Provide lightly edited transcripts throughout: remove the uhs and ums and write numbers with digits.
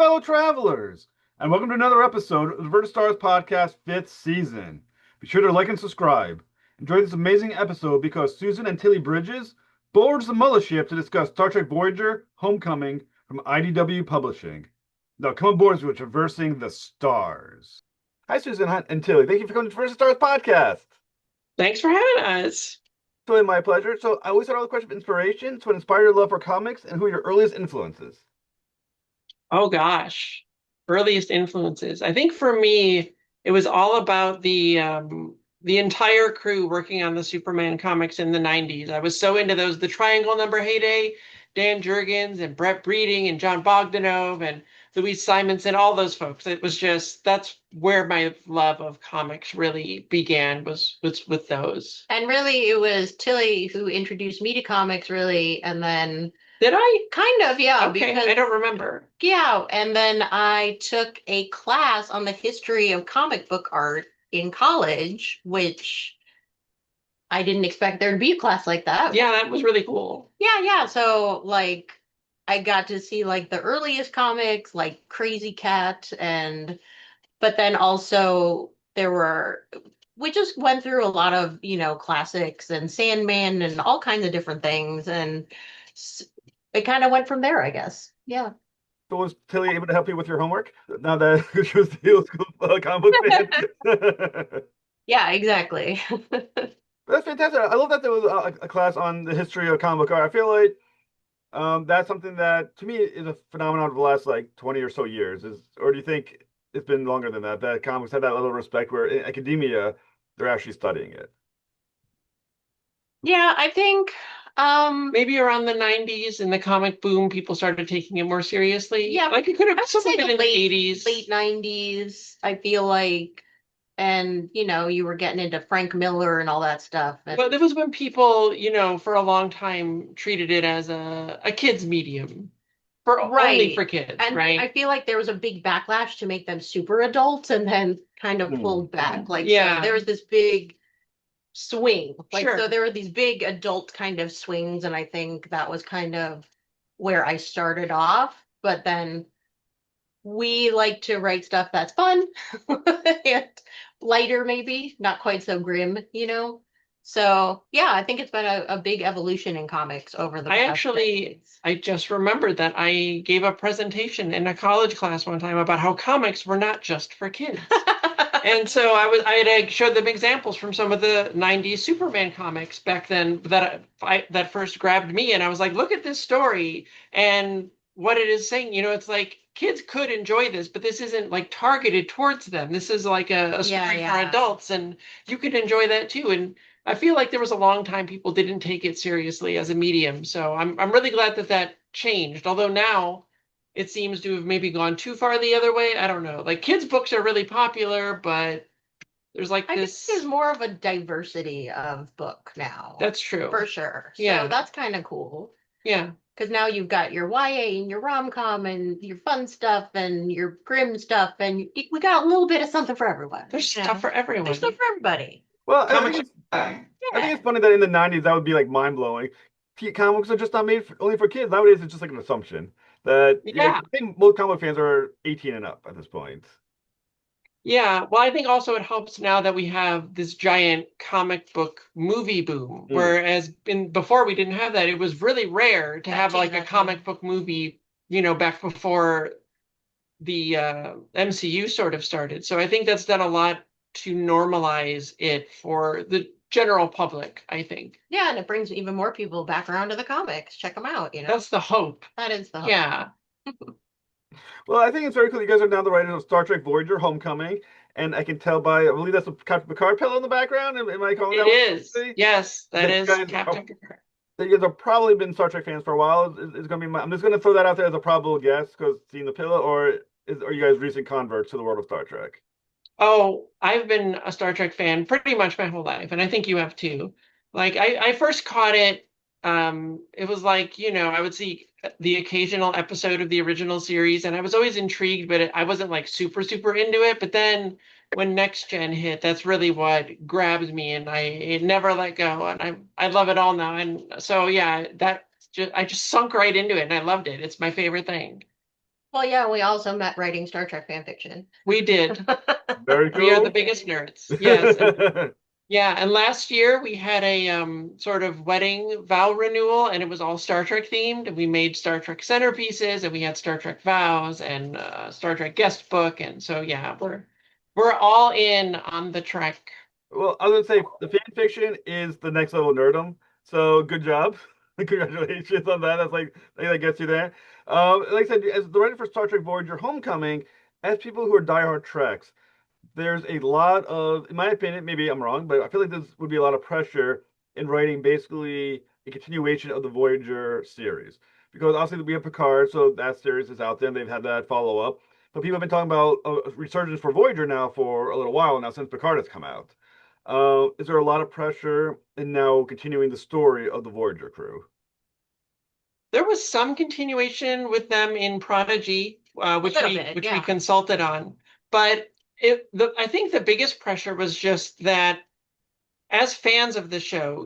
fellow travelers, and welcome to another episode of the Verta Stars Podcast 5th season. Be sure to like and subscribe. Enjoy this amazing episode because Susan and Tilly Bridges boards the mothership to discuss Star Trek Voyager Homecoming from IDW Publishing. Now come aboard as we're traversing the stars. Hi, Susan and Tilly. Thank you for coming to the Verta Stars Podcast. Thanks for having us. It's really my pleasure. So I always start all the question of inspiration. So what inspired your love for comics and who are your earliest influences? Oh gosh, earliest influences. I think for me, it was all about the entire crew working on the Superman comics in the 90s. I was so into those, the Triangle Number heyday, Dan Jurgens and Brett Breeding and John Bogdanove and Louise Simonson, all those folks. It was just, that's where my love of comics really began, was with those. And really, it was Tilly who introduced me to comics, really, and then Did I? kind of, yeah, Okay, because I don't remember. yeah, and then I took a class on the history of comic book art in college, which I didn't expect there to be a class like that. Yeah, that was really cool. Yeah. So like I got to see like the earliest comics, like Crazy Cat, but then also we just went through a lot of, classics and Sandman and all kinds of different things, and it kind of went from there, I guess. Yeah. So was Tilly able to help you with your homework now that she was the old school comic book fan? Yeah, exactly. That's fantastic. I love that there was a class on the history of comic book art. I feel like that's something that to me is a phenomenon of the last like 20 or so years. Or do you think it's been longer than that? That comics have that level of respect where in academia they're actually studying it. Yeah, I think Maybe around the 90s in the comic boom, people started taking it more seriously. Yeah, Like it could have I'd some say of it the in the 80s. late 90s, I feel like, and you were getting into Frank Miller and all that stuff. But it was when people, for a long time treated it as a kid's medium. Only for kids, And right? I feel like there was a big backlash to make them super adults and then kind of pulled back. Like, Yeah. so there was this big swing. Like, Sure. so there were these big adult kind of swings, and I think that was kind of where I started off. But then we like to write stuff that's fun and lighter, maybe, not quite so grim. So yeah, I think it's been a big evolution in comics over the past decades. I just remembered that I gave a presentation in a college class one time about how comics were not just for kids. And so I had showed them examples from some of the 90s Superman comics back then that first grabbed me. And I was like, look at this story and what it is saying. It's like kids could enjoy this, but this isn't like targeted towards them. This is like a story for adults, and you could enjoy that too. And I feel like there was a long time people didn't take it seriously as a medium. So I'm really glad that changed. Although now it seems to have maybe gone too far the other way. I don't know. Like kids' books are really popular, but there's like I think this. there's more of a diversity of book now. That's true. For sure. Yeah. So that's kind of cool. Yeah. Because now you've got your YA and your rom-com and your fun stuff and your grim stuff, and we got a little bit of something for everyone. There's stuff for everyone. There's stuff for everybody. Well, Comics. I think it's funny that in the 90s that would be like mind blowing. Comics are just not made only for kids. Nowadays, it's just like an assumption that I think most comic fans are 18 and up at this point. Yeah, well, I think also it helps now that we have this giant comic book movie boom, whereas before we didn't have that. It was really rare to have like a comic book movie, back before the MCU sort of started. So I think that's done a lot to normalize it for the general public, I think. Yeah, and it brings even more people back around to the comics. Check them out, That's the hope. That is the hope. Yeah. Well, I think it's very cool. You guys are down the writers of Star Trek Voyager Homecoming, and I can tell by, I believe that's a Captain Picard pillow in the background. Am I calling that? It is. Yes, that is Captain Picard. You guys have probably been Star Trek fans for a while. It's going to be I'm just going to throw that out there as a probable guess because seeing the pillow, or are you guys recent converts to the world of Star Trek? Oh, I've been a Star Trek fan pretty much my whole life, and I think you have too. Like I first caught it. It was like, I would see the occasional episode of the original series, and I was always intrigued, but I wasn't like super, super into it. But then when Next Gen hit, that's really what grabs me, and it never let go, and I love it all now. And so yeah, I just sunk right into it, and I loved it. It's my favorite thing. Well, yeah, we also met writing Star Trek fan fiction. We did. Very We are the cool. biggest nerds. Yes. Yeah, and last year we had a sort of wedding vow renewal, and it was all Star Trek themed. And we made Star Trek centerpieces, and we had Star Trek vows and Star Trek guest book, and so yeah, we're all in on the Trek. Well, I was gonna say the fan fiction is the next level nerdum. So good job. Congratulations on that. That's like that gets you there. Like I said, as the writer for Star Trek Voyager Homecoming, as people who are diehard Treks, there's a lot of, in my opinion, maybe I'm wrong, but I feel like this would be a lot of pressure in writing basically a continuation of the Voyager series. Because obviously we have Picard, so that series is out there and they've had that follow up. But people have been talking about a resurgence for Voyager now for a little while now since Picard has come out. Is there a lot of pressure in now continuing the story of the Voyager crew? There was some continuation with them in Prodigy, which we consulted on, but I think the biggest pressure was just that as fans of the show,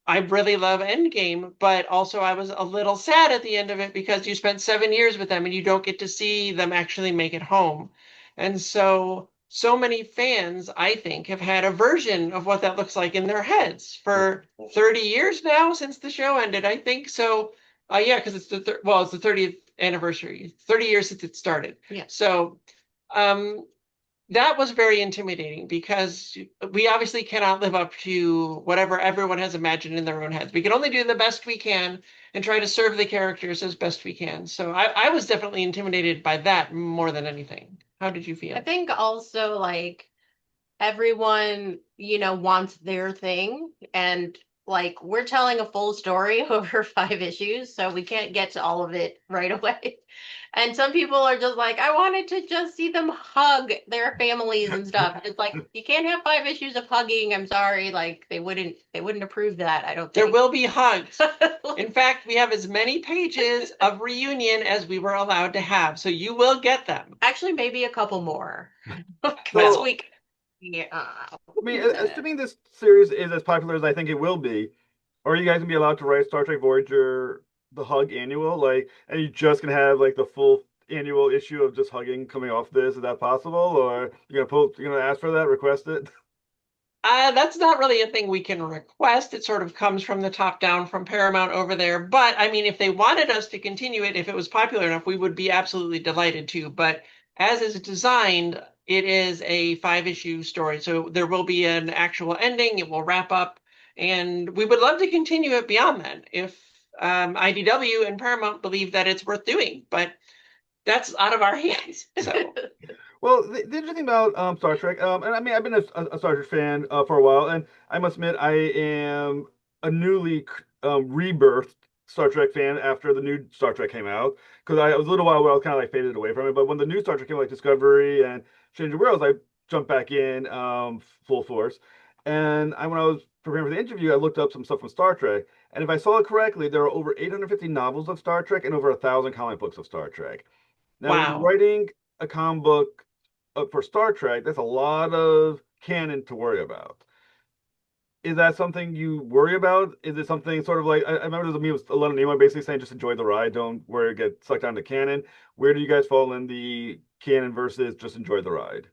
I really love Endgame, but also I was a little sad at the end of it because you spent 7 years with them and you don't get to see them actually make it home. And so many fans, I think, have had a version of what that looks like in their heads for 30 years now since the show ended, I think. So, yeah, because it's it's the 30th anniversary, 30 years since it started. Yeah. So, that was very intimidating because we obviously cannot live up to whatever everyone has imagined in their own heads. We can only do the best we can and try to serve the characters as best we can. So I was definitely intimidated by that more than anything. How did you feel? I think also like everyone, wants their thing, and like we're telling a full story over 5 issues, so we can't get to all of it right away. And some people are just like, I wanted to just see them hug their families and stuff. It's like you can't have 5 issues of hugging. I'm sorry, like they wouldn't approve that. I don't think. There will be hugs. In fact, we have as many pages of reunion as we were allowed to have, so you will get them. Actually, maybe a couple more. Well, This week. Yeah. I mean, assuming this series is as popular as I think it will be, are you guys gonna be allowed to write Star Trek Voyager the Hug annual? Like, and you just gonna have like the full annual issue of just hugging coming off this? Is that possible, or you're gonna ask for that, request it? That's not really a thing we can request. It sort of comes from the top down from Paramount over there. But I mean, if they wanted us to continue it, if it was popular enough, we would be absolutely delighted to. But as is designed, it is a 5 issue story. So there will be an actual ending. It will wrap up. And we would love to continue it beyond that if IDW and Paramount believe that it's worth doing. But that's out of our hands. So. Well, the interesting thing about Star Trek, and I mean, I've been a Star Trek fan for a while, and I must admit, I am a newly rebirthed Star Trek fan after the new Star Trek came out. Because I was a little while where I was kind of like faded away from it, but when the new Star Trek came, like Discovery and Strange New Worlds, I jumped back in full force. And when I was preparing for the interview, I looked up some stuff from Star Trek, and if I saw it correctly, there are over 850 novels of Star Trek and over 1,000 comic books of Star Trek. Now, when you're Wow. writing a comic book for Star Trek, that's a lot of canon to worry about. Is that something you worry about? Is it something sort of like I remember there's a meme with a lot of anyone basically saying just enjoy the ride, don't worry, get sucked down to canon. Where do you guys fall in the canon versus just enjoy the ride?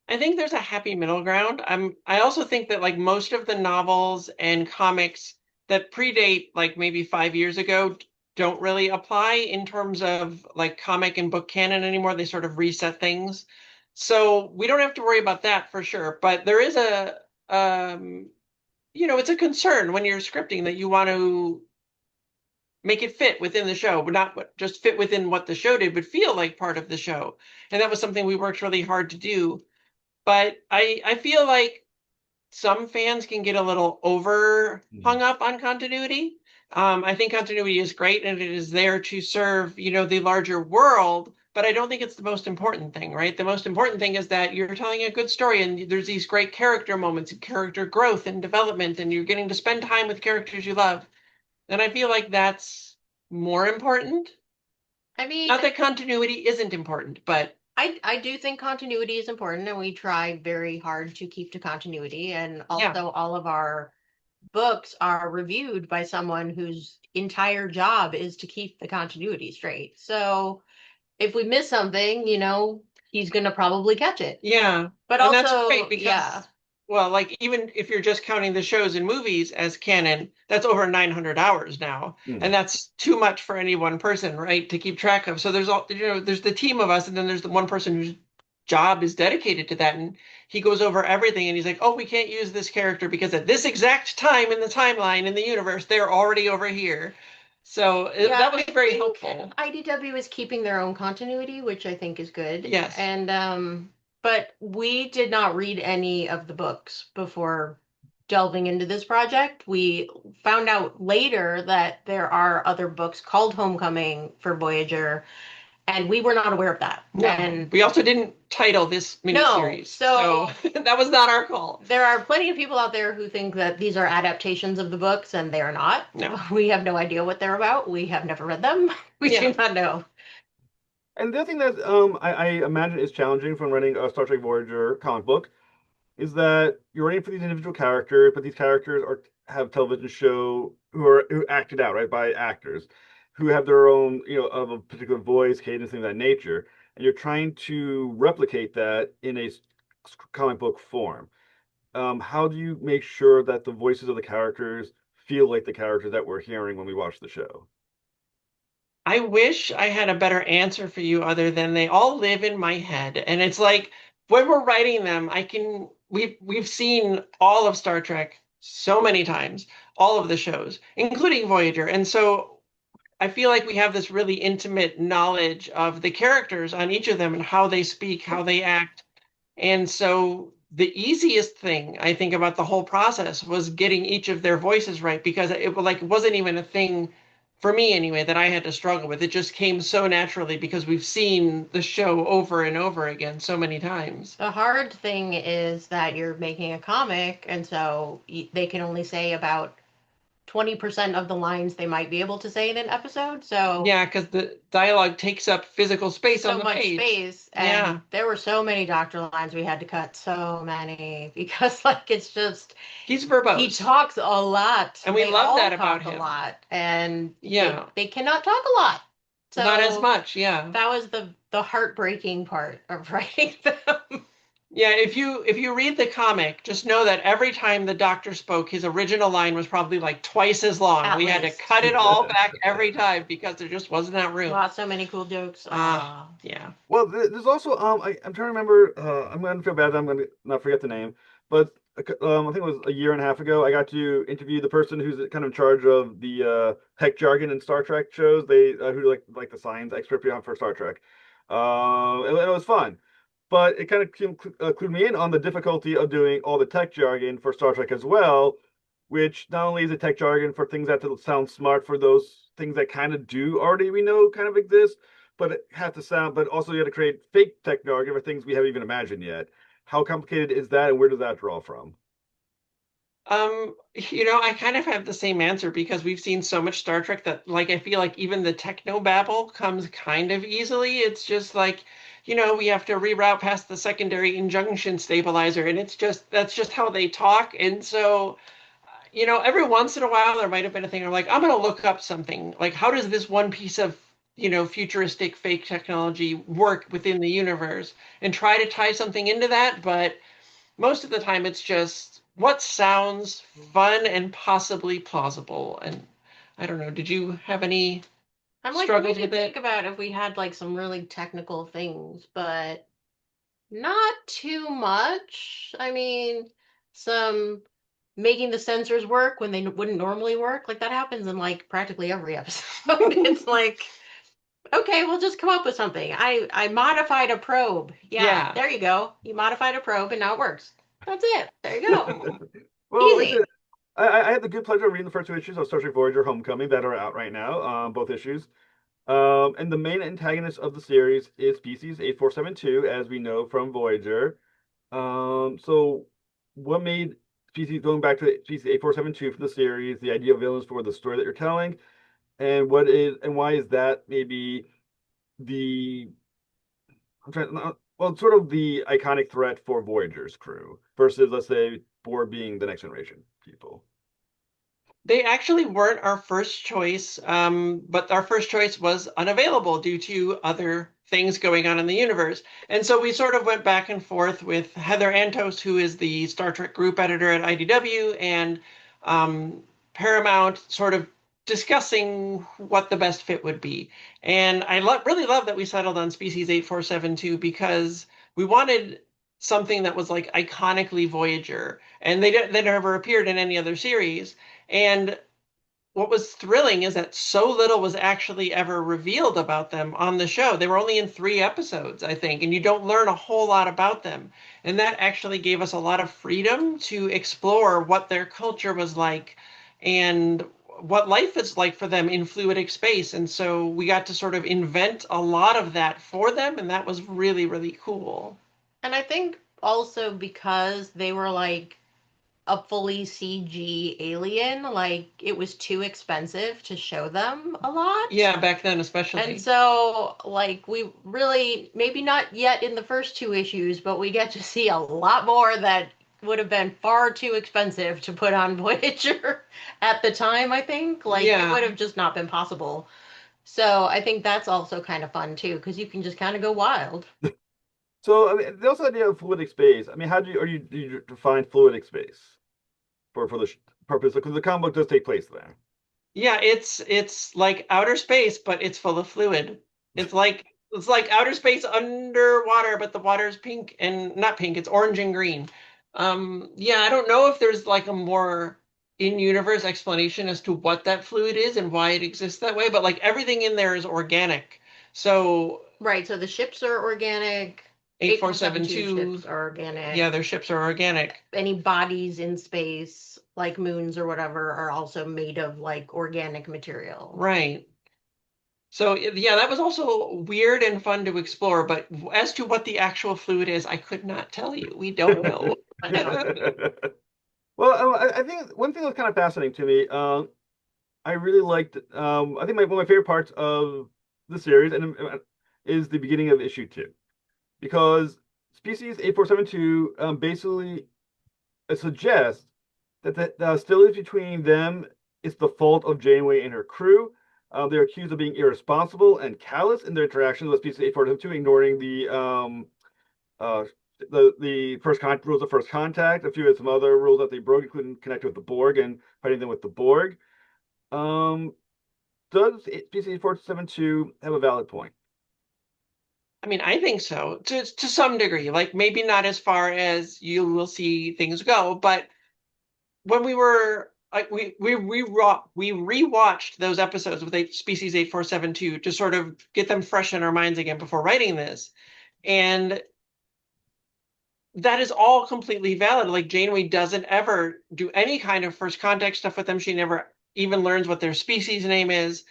I think there's a happy middle ground. I also think that like most of the novels and comics that predate like maybe 5 years ago don't really apply in terms of like comic and book canon anymore. They sort of reset things. So we don't have to worry about that for sure. But there is it's a concern when you're scripting that you want to make it fit within the show, but not just fit within what the show did, but feel like part of the show. And that was something we worked really hard to do. But I feel like some fans can get a little over hung up on continuity. I think continuity is great and it is there to serve, the larger world, but I don't think it's the most important thing, right? The most important thing is that you're telling a good story and there's these great character moments and character growth and development, and you're getting to spend time with characters you love. And I feel like that's more important. I mean, not that continuity isn't important, but I do think continuity is important, and we try very hard to keep to continuity. And also all of our books are reviewed by someone whose entire job is to keep the continuity straight. So if we miss something, he's going to probably catch it. Yeah. But And that's also, great because, well, like even if you're just counting the shows and movies as canon, that's over 900 hours now. And that's too much for any one person, right, to keep track of. So there's there's the team of us, and then there's the one person whose job is dedicated to that. And he goes over everything and he's like, oh, we can't use this character because at this exact time in the timeline in the universe, they're already over here. So that was very helpful. IDW is keeping their own continuity, which I think is good. Yes. And but we did not read any of the books before delving into this project. We found out later that there are other books called Homecoming for Voyager, and we were not aware of that. No. And we also didn't title this miniseries. So that was not our call. There are plenty of people out there who think that these are adaptations of the books, and they are not. No. We have no idea what they're about. We have never read them. We do not know. And the other thing that I imagine is challenging from running a Star Trek Voyager comic book is that you're writing for these individual characters, but these characters have television show who acted out, right, by actors who have their own, of a particular voice, cadence, things of that nature, and you're trying to replicate that in a comic book form. How do you make sure that the voices of the characters feel like the characters that we're hearing when we watch the show? I wish I had a better answer for you other than they all live in my head. And it's like when we're writing them, we've seen all of Star Trek so many times, all of the shows, including Voyager. And so I feel like we have this really intimate knowledge of the characters on each of them and how they speak, how they act. And so the easiest thing I think about the whole process was getting each of their voices right, because it wasn't even a thing for me anyway that I had to struggle with. It just came so naturally because we've seen the show over and over again so many times. The hard thing is that you're making a comic, and so they can only say about 20% of the lines they might be able to say in an episode. So yeah, because the dialogue takes up physical space on the page. So much space. And there were so many doctor lines we had to cut, so many, because it's just he's verbose. He talks a lot, and we love that about him. A lot, and yeah, they cannot talk a lot. So not as much. Yeah, that was the heartbreaking part of writing them. Yeah, if you read the comic, just know that every time the Doctor spoke, his original line was probably like twice as long. We had to cut it all back every time because there just wasn't that room. Wow, so many cool jokes. Yeah. Well, there's also I'm trying to remember. I'm going to feel bad that I'm going to not forget the name, but I think it was a year and a half ago. I got to interview the person who's kind of in charge of the tech jargon in Star Trek shows. They who like the science expert for Star Trek. It was fun. But it kind of clued me in on the difficulty of doing all the tech jargon for Star Trek as well, which not only is it tech jargon for things that sound smart for those things that kind of do already we know kind of exist, but it has to sound, but also you have to create fake tech jargon for things we haven't even imagined yet. How complicated is that, and where does that draw from? I kind of have the same answer because we've seen so much Star Trek that I feel like even the techno babble comes kind of easily. It's just we have to reroute past the secondary injunction stabilizer, and that's just how they talk. And so, every once in a while there might have been a thing I'm like, I'm going to look up something. Like, how does this one piece of, futuristic fake technology work within the universe and try to tie something into that. But most of the time it's just what sounds fun and possibly plausible. And I don't know, did you have any struggles with it? Think about if we had some really technical things, but not too much. I mean, some making the sensors work when they wouldn't normally work, that happens in practically every episode. It's okay, we'll just come up with something. I modified a probe. Yeah, there you go. You modified a probe and now it works. That's it. There you go. Well, easy. I had the good pleasure of reading the first two issues of Star Trek Voyager Homecoming that are out right now, both issues. And the main antagonist of the series is species 8472, as we know from Voyager. So what made species, going back to species 8472 from the series, the ideal villains for the story that you're telling, and why is that maybe sort of the iconic threat for Voyager's crew versus, let's say, Borg being the next generation people? They actually weren't our first choice, but our first choice was unavailable due to other things going on in the universe. And so we sort of went back and forth with Heather Antos, who is the Star Trek group editor at IDW, and Paramount, sort of discussing what the best fit would be. And I really love that we settled on Species 8472 because we wanted something that was like iconically Voyager, and they never appeared in any other series. And what was thrilling is that so little was actually ever revealed about them on the show. They were only in 3 episodes, I think, and you don't learn a whole lot about them. And that actually gave us a lot of freedom to explore what their culture was like and what life is like for them in fluidic space. And so we got to sort of invent a lot of that for them, and that was really, really cool. And I think also because they were like a fully CG alien, like it was too expensive to show them a lot. Yeah, back then especially. And so, like, we really, maybe not yet in the first 2 issues, but we get to see a lot more that would have been far too expensive to put on Voyager at the time, I think. Like, it would have just not been possible. So I think that's also kind of fun too, because you can just kind of go wild. So, I mean, the also idea of fluidic space. I mean, how do you define fluidic space for the purpose? Because the comic book does take place there. Yeah, it's like outer space, but it's full of fluid. It's like outer space underwater, but the water's pink and not pink, it's orange and green. Yeah, I don't know if there's like a more in-universe explanation as to what that fluid is and why it exists that way, but like everything in there is organic. So Right, so the ships are organic. 8472 ships are organic. Yeah, their ships are organic. Any bodies in space, like moons or whatever, are also made of like organic material. Right. So yeah, that was also weird and fun to explore, but as to what the actual fluid is, I could not tell you. We don't know. Well, I think one thing that's kind of fascinating to me, I really liked, I think one of my favorite parts of the series is the beginning of issue 2. Because Species 8472 basically suggests that the hostility between them is the fault of Janeway and her crew. They're accused of being irresponsible and callous in their interactions with Species 8472, ignoring uh, the rules of first contact, a few of some other rules that they broke, including connecting with the Borg and fighting them with the Borg. Um, does Species 8472 have a valid point? I mean, I think so to some degree. Like maybe not as far as you will see things go, but when we were like we rewatched those episodes with Species 8472 to sort of get them fresh in our minds again before writing this. And that is all completely valid. Like Janeway doesn't ever do any kind of first contact stuff with them. She never even learns what their species name is.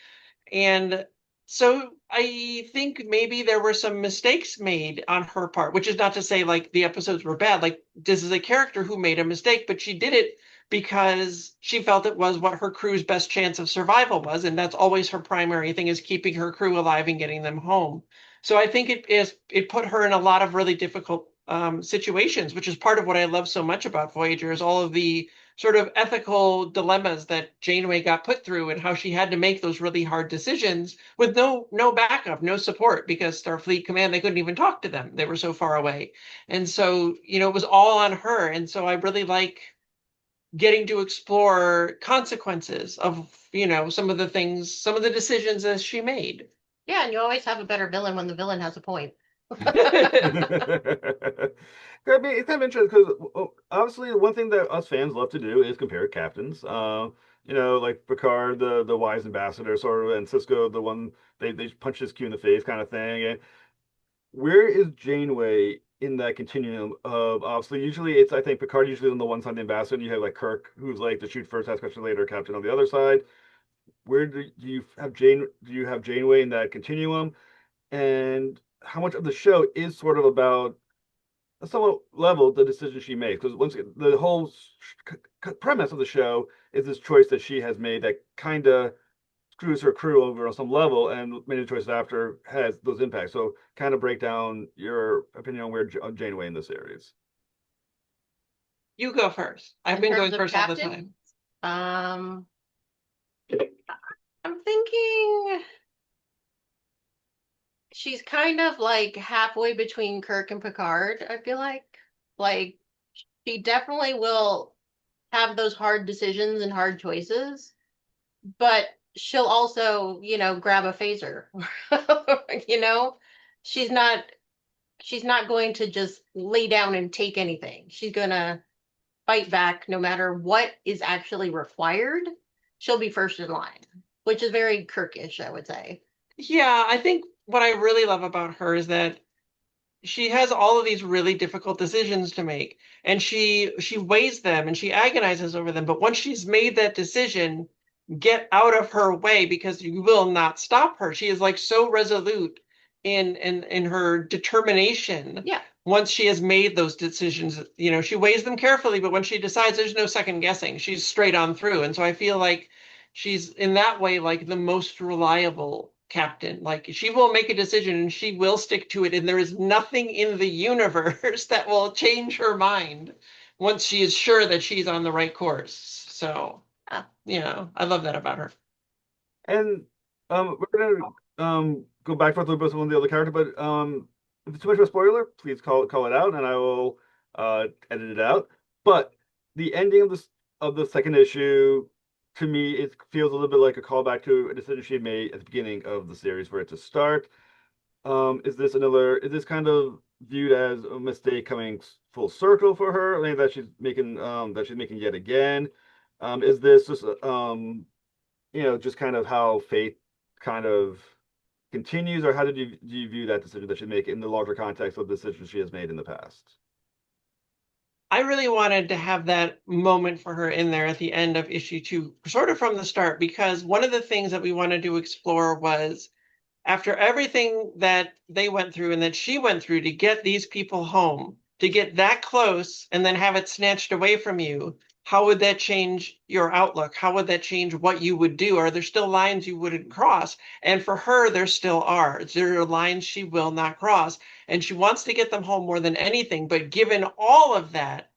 And so I think maybe there were some mistakes made on her part, which is not to say like the episodes were bad. Like this is a character who made a mistake, but she did it because she felt it was what her crew's best chance of survival was. And that's always her primary thing, is keeping her crew alive and getting them home. So I think it put her in a lot of really difficult situations, which is part of what I love so much about Voyager, is all of the sort of ethical dilemmas that Janeway got put through and how she had to make those really hard decisions with no backup, no support, because Starfleet Command, they couldn't even talk to them. They were so far away. And so, it was all on her. And so I really like getting to explore consequences of, some of the things, some of the decisions that she made. Yeah, and you always have a better villain when the villain has a point. I mean, it's kind of interesting because obviously one thing that us fans love to do is compare captains. Like Picard, the wise ambassador, sort of, and Cisco, the one they punch his Q in the face kind of thing. And where is Janeway in that continuum of obviously usually it's I think Picard usually on the one side the ambassador, and you have like Kirk who's like the shoot first, ask question later captain on the other side. Where do you have Janeway in that continuum? And how much of the show is sort of about a somewhat level the decision she makes? Because once the whole premise of the show is this choice that she has made that kind of screws her crew over on some level, and many choices after has those impacts. So kind of break down your opinion on where Janeway in this series. You go first. I've In been terms going of first all the captain? time. I'm thinking she's kind of like halfway between Kirk and Picard, I feel like. Like, she definitely will have those hard decisions and hard choices, but she'll also, grab a phaser. you know, she's not she's not going to just lay down and take anything. She's going to fight back no matter what is actually required. She'll be first in line, which is very Kirkish, I would say. Yeah, I think what I really love about her is that she has all of these really difficult decisions to make, and she weighs them and she agonizes over them. But once she's made that decision, get out of her way because you will not stop her. She is like so resolute in her determination. Yeah. Once she has made those decisions, she weighs them carefully, but when she decides, there's no second guessing. She's straight on through. And so I feel like she's in that way like the most reliable captain. Like she will make a decision and she will stick to it, and there is nothing in the universe that will change her mind once she is sure that she's on the right course. So I love that about her. And we're gonna go back and forth with one of the other character, but if it's too much of a spoiler, please call it out, and I will edit it out. But the ending of the second issue, to me, it feels a little bit like a callback to a decision she made at the beginning of the series for it to start. Is this kind of viewed as a mistake coming full circle for her? I mean, that she's making yet again. Is this just just kind of how fate kind of continues, or how do you view that decision that she make in the larger context of the decisions she has made in the past? I really wanted to have that moment for her in there at the end of issue 2, sort of from the start, because one of the things that we wanted to explore was after everything that they went through and that she went through to get these people home, to get that close and then have it snatched away from you, how would that change your outlook? How would that change what you would do? Are there still lines you wouldn't cross? And for her, there still are. There are lines she will not cross. And she wants to get them home more than anything. But given all of that,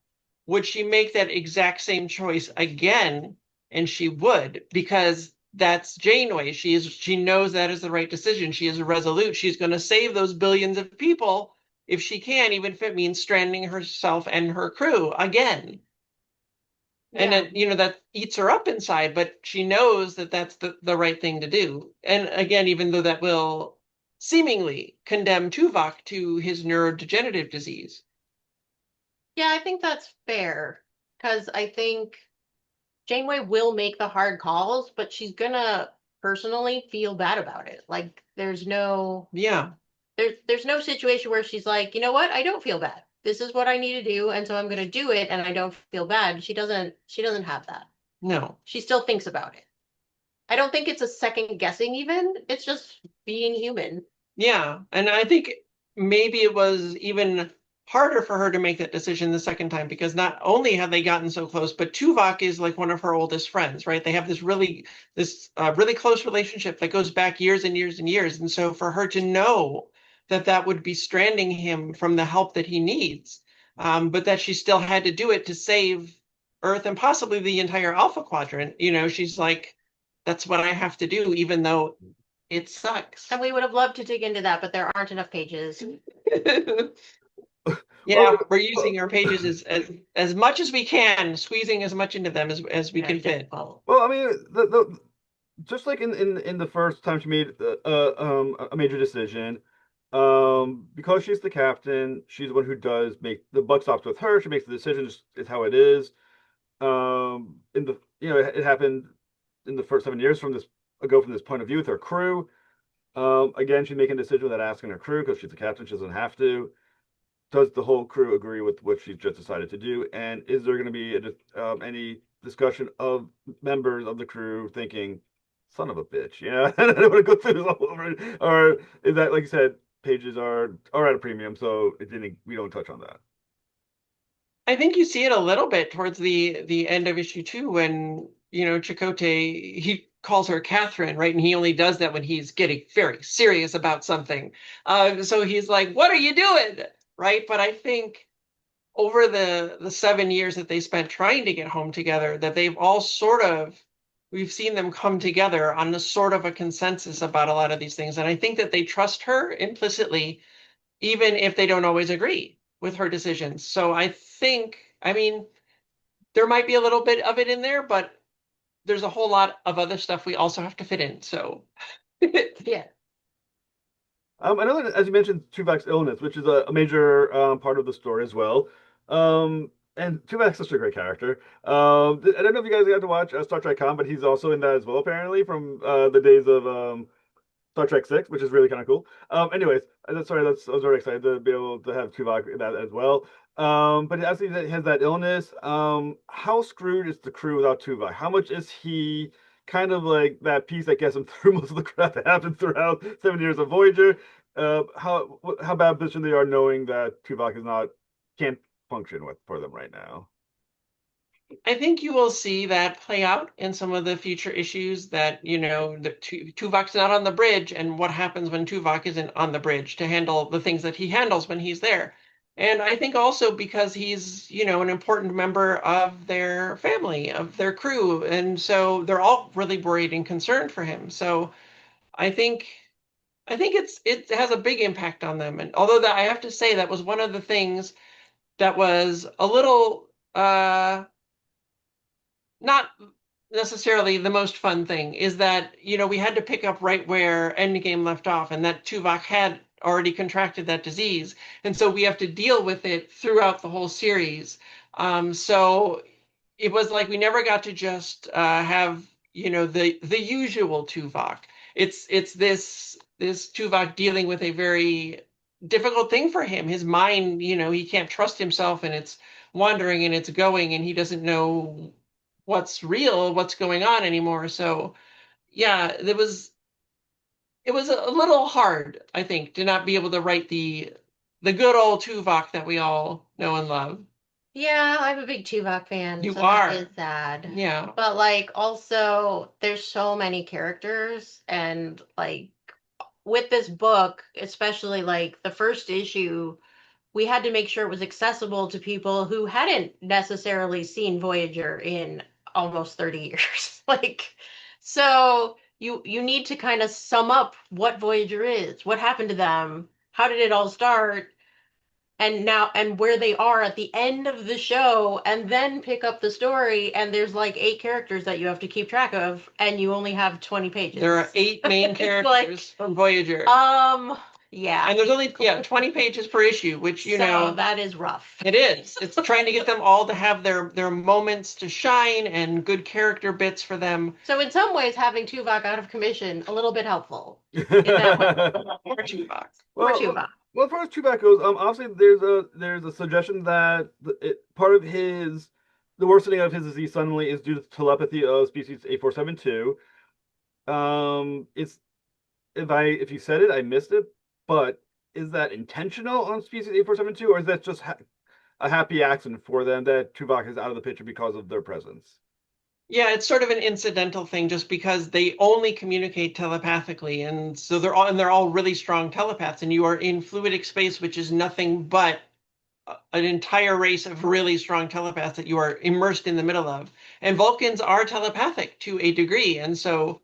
would she make that exact same choice again? And she would, because that's Janeway. She knows that is the right decision. She is resolute. She's going to save those billions of people if she can, even if it means stranding herself and her crew again. And that eats her up inside, but she knows that that's the right thing to do. And again, even though that will seemingly condemn Tuvok to his neurodegenerative disease. Yeah, I think that's fair, because I think Janeway will make the hard calls, but she's gonna personally feel bad about it. Like there's no situation where she's like, you know what, I don't feel bad. This is what I need to do, and so I'm gonna do it, and I don't feel bad. She doesn't have that. No. She still thinks about it. I don't think it's a second guessing even. It's just being human. Yeah. And I think maybe it was even harder for her to make that decision the second time, because not only have they gotten so close, but Tuvok is like one of her oldest friends, right? They have this really close relationship that goes back years and years and years. And so for her to know that would be stranding him from the help that he needs, but that she still had to do it to save Earth and possibly the entire Alpha Quadrant. She's like, that's what I have to do, even though it sucks. And we would have loved to dig into that, but there aren't enough pages. Yeah, we're using our pages as much as we can, squeezing as much into them as we can fit. Well, I mean, just like in the first time she made a major decision, because she's the captain, she's the one who does make the buck stops with her. She makes the decisions. It's how it is. It happened in the first 7 years from this point of view with her crew. Again, she's making a decision without asking her crew because she's the captain. She doesn't have to. Does the whole crew agree with what she's just decided to do? And is there going to be any discussion of members of the crew thinking, "Son of a bitch," I don't want to go through this all over, or is that, like you said, pages are at a premium, so we don't touch on that. I think you see it a little bit towards the end of issue 2 when Chakotay, he calls her Catherine, right? And he only does that when he's getting very serious about something. So he's like, "What are you doing?" Right? But I think over the 7 years that they spent trying to get home together, that they've all sort of we've seen them come together on a sort of a consensus about a lot of these things. And I think that they trust her implicitly, even if they don't always agree with her decisions. So I think, I mean, there might be a little bit of it in there, but there's a whole lot of other stuff we also have to fit in. So Yeah. I know that, as you mentioned, Tuvok's illness, which is a major part of the story as well. And Tuvok's such a great character. I don't know if you guys got to watch Star Trek Com, but he's also in that as well, apparently, from the days of Star Trek 6, which is really kind of cool. Anyways, sorry, I was very excited to be able to have Tuvok in that as well. But as he has that illness, how screwed is the crew without Tuvok? How much is he kind of like that piece that gets him through most of the crap that happened throughout 7 years of Voyager? How bad position they are knowing that Tuvok is not can't function for them right now. I think you will see that play out in some of the future issues that, Tuvok's not on the bridge and what happens when Tuvok isn't on the bridge to handle the things that he handles when he's there. And I think also because he's, an important member of their family, of their crew. And so they're all really worried and concerned for him. So I think it has a big impact on them. And although that I have to say that was one of the things that was a little not necessarily the most fun thing is that, we had to pick up right where Endgame left off and that Tuvok had already contracted that disease. And so we have to deal with it throughout the whole series. So it was like we never got to just have, the usual Tuvok. It's this Tuvok dealing with a very difficult thing for him. His mind, he can't trust himself and it's wandering and it's going and he doesn't know what's real, what's going on anymore. So yeah, it was a little hard, I think, to not be able to write the good old Tuvok that we all know and love. Yeah, I'm a big Tuvok fan, You so are. that is sad. Yeah. But like also there's so many characters and like with this book, especially like the first issue, we had to make sure it was accessible to people who hadn't necessarily seen Voyager in almost 30 years. Like, so you need to kind of sum up what Voyager is, what happened to them, how did it all start, and now and where they are at the end of the show, and then pick up the story. And there's like 8 characters that you have to keep track of, and you only have 20 pages. There are 8 main characters like, from Voyager. Yeah. And there's only 20 pages per issue, which so that is rough. It is. It's trying to get them all to have their moments to shine and good character bits for them. So in some ways, having Tuvok out of commission a little bit helpful. In that way. Or Tuvok. Well, Tuvok. Well, as far as Tuvok goes, obviously there's a suggestion that part of the worsening of his disease suddenly is due to telepathy of species 8472. It's if you said it, I missed it. But is that intentional on species 8472, or is that just a happy accident for them that Tuvok is out of the picture because of their presence? Yeah, it's sort of an incidental thing just because they only communicate telepathically. And so they're all really strong telepaths. And you are in fluidic space, which is nothing but an entire race of really strong telepaths that you are immersed in the middle of. And Vulcans are telepathic to a degree. And so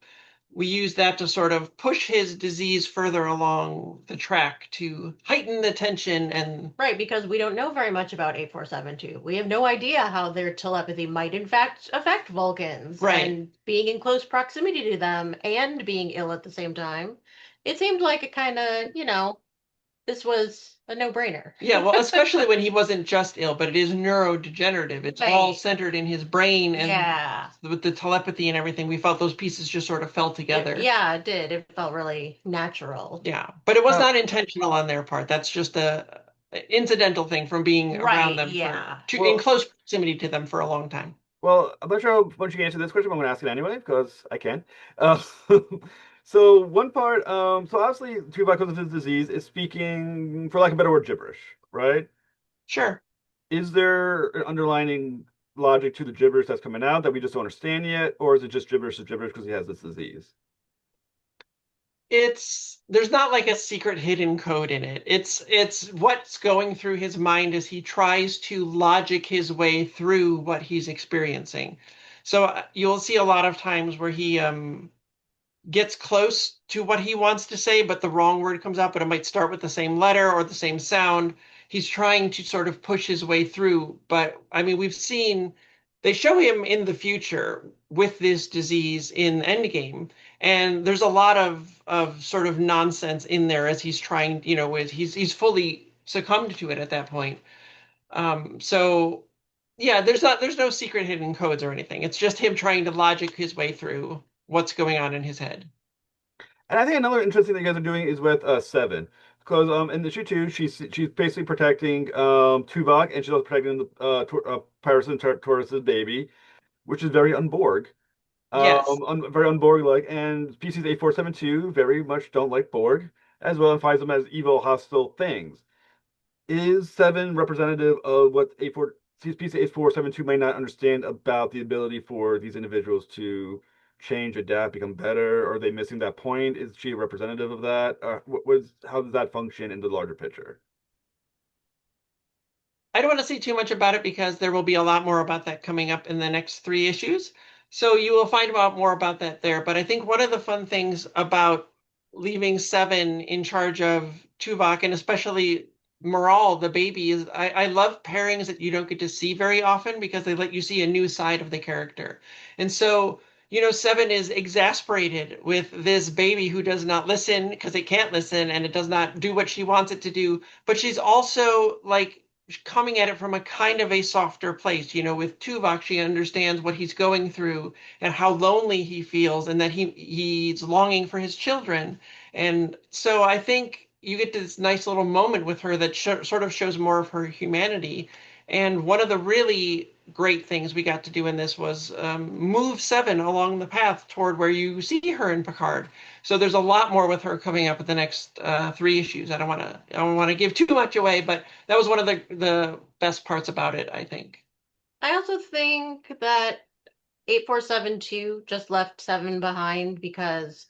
we use that to sort of push his disease further along the track to heighten the tension. And right, because we don't know very much about 8472. We have no idea how their telepathy might in fact affect Vulcans. Right. And being in close proximity to them and being ill at the same time, it seemed like it kind of, this was a no-brainer. Yeah, well, especially when he wasn't just ill, but it is neurodegenerative. It's all centered in his brain, and with the telepathy and everything, we felt those pieces just sort of fell together. Yeah, it did. It felt really natural. Yeah, but it was not intentional on their part. That's just a incidental thing from being around them in close proximity to them for a long time. Well, I'm not sure how much you can answer this question, but I'm going to ask it anyway because I can. So one part, so obviously Tuvok, because of his disease, is speaking, for lack of a better word, gibberish, right? Sure. Is there an underlying logic to the gibberish that's coming out that we just don't understand yet, or is it just gibberish because he has this disease? There's not like a secret hidden code in it. It's what's going through his mind as he tries to logic his way through what he's experiencing. So you'll see a lot of times where he gets close to what he wants to say, but the wrong word comes out, but it might start with the same letter or the same sound. He's trying to sort of push his way through. But I mean, they show him in the future with this disease in Endgame, and there's a lot of sort of nonsense in there as he's trying, he's fully succumbed to it at that point. So yeah, there's no secret hidden codes or anything. It's just him trying to logic his way through what's going on in his head. And I think another interesting thing you guys are doing is with Seven, because in issue 2, she's basically protecting Tuvok, and she's also protecting the Pirates and Taurus's baby, which is very unborg, Yes. very unborg-like. And species 8472 very much don't like Borg, as well, and finds them as evil, hostile things. Is Seven representative of what species 8472 may not understand about the ability for these individuals to change, adapt, become better? Or are they missing that point? Is she a representative of that? How does that function in the larger picture? I don't want to say too much about it because there will be a lot more about that coming up in the next 3 issues. So you will find out more about that there. But I think one of the fun things about leaving Seven in charge of Tuvok, and especially Moral, the baby, is I love pairings that you don't get to see very often because they let you see a new side of the character. And so, Seven is exasperated with this baby who does not listen because it can't listen and it does not do what she wants it to do. But she's also like coming at it from a kind of a softer place. With Tuvok, she understands what he's going through and how lonely he feels and that he's longing for his children. And so I think you get this nice little moment with her that sort of shows more of her humanity. And one of the really great things we got to do in this was move Seven along the path toward where you see her in Picard. So there's a lot more with her coming up in the next 3 issues. I don't want to give too much away, but that was one of the best parts about it, I think. I also think that 8472 just left Seven behind because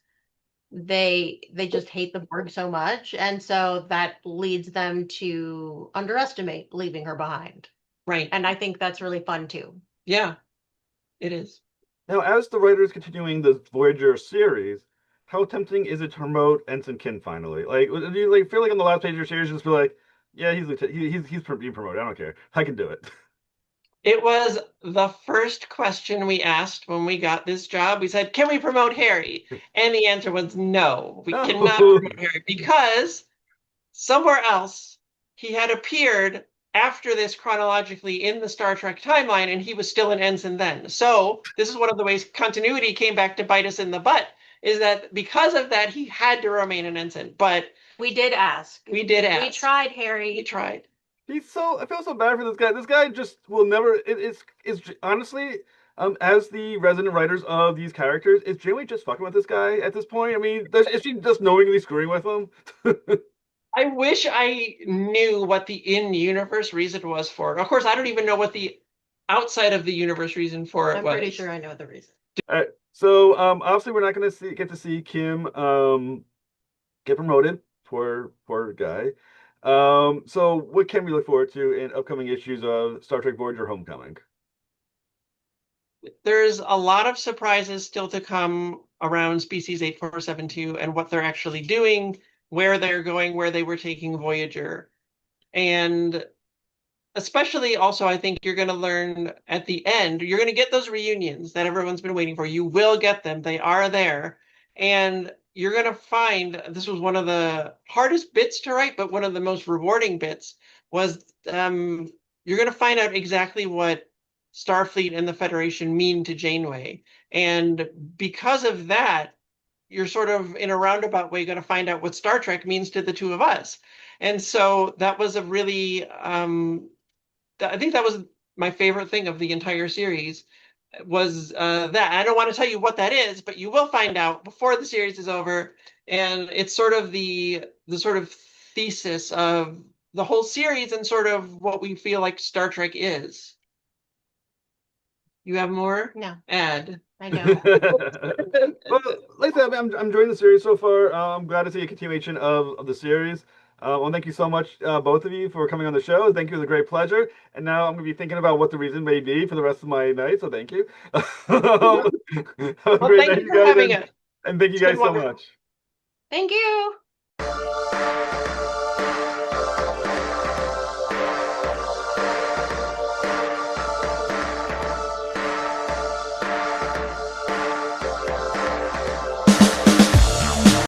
they just hate the Borg so much, and so that leads them to underestimate leaving her behind. Right. And I think that's really fun too. Yeah, it is. Now, as the writers continuing the Voyager series, how tempting is it to promote Ensign Kim finally? Like, do you feel like on the last page of your series, just feel like, yeah, he's being promoted. I don't care. I can do it. It was the first question we asked when we got this job. We said, "Can we promote Harry?" And the answer was no. We cannot promote Harry because somewhere else he had appeared after this chronologically in the Star Trek timeline, and he was still an ensign then. So this is one of the ways continuity came back to bite us in the butt, is that because of that, he had to remain an ensign. But we did ask. We tried, Harry. We tried. I feel so bad for this guy. This guy just will never. It's honestly, as the resident writers of these characters, is Janeway just fucking with this guy at this point? I mean, is she just knowingly screwing with him? I wish I knew what the in-universe reason was for it. Of course, I don't even know what the outside of the universe reason for it was. I'm pretty sure I know the reason. All right. So, obviously, we're not going to get to see Kim get promoted. Poor guy. So what can we look forward to in upcoming issues of Star Trek Voyager Homecoming? There's a lot of surprises still to come around species 8472 and what they're actually doing, where they're going, where they were taking Voyager. And especially also, I think you're going to learn at the end, you're going to get those reunions that everyone's been waiting for. You will get them. They are there. And you're going to find, this was one of the hardest bits to write, but one of the most rewarding bits was you're going to find out exactly what Starfleet and the Federation mean to Janeway. And because of that, you're sort of in a roundabout way going to find out what Star Trek means to the two of us. And so that was a really, I think that was my favorite thing of the entire series was that. I don't want to tell you what that is, but you will find out before the series is over. And it's sort of the sort of thesis of the whole series and sort of what we feel like Star Trek is. You have more? No. Add. I know. Well, like I said, I'm enjoying the series so far. I'm glad to see a continuation of the series. Well, thank you so much, both of you, for coming on the show. Thank you. It was a great pleasure. And now I'm going to be thinking about what the reason may be for the rest of my night. So thank you. Have a Well, great thank night, you you for guys. having us. And thank you It's been guys so wonderful. much. Thank you.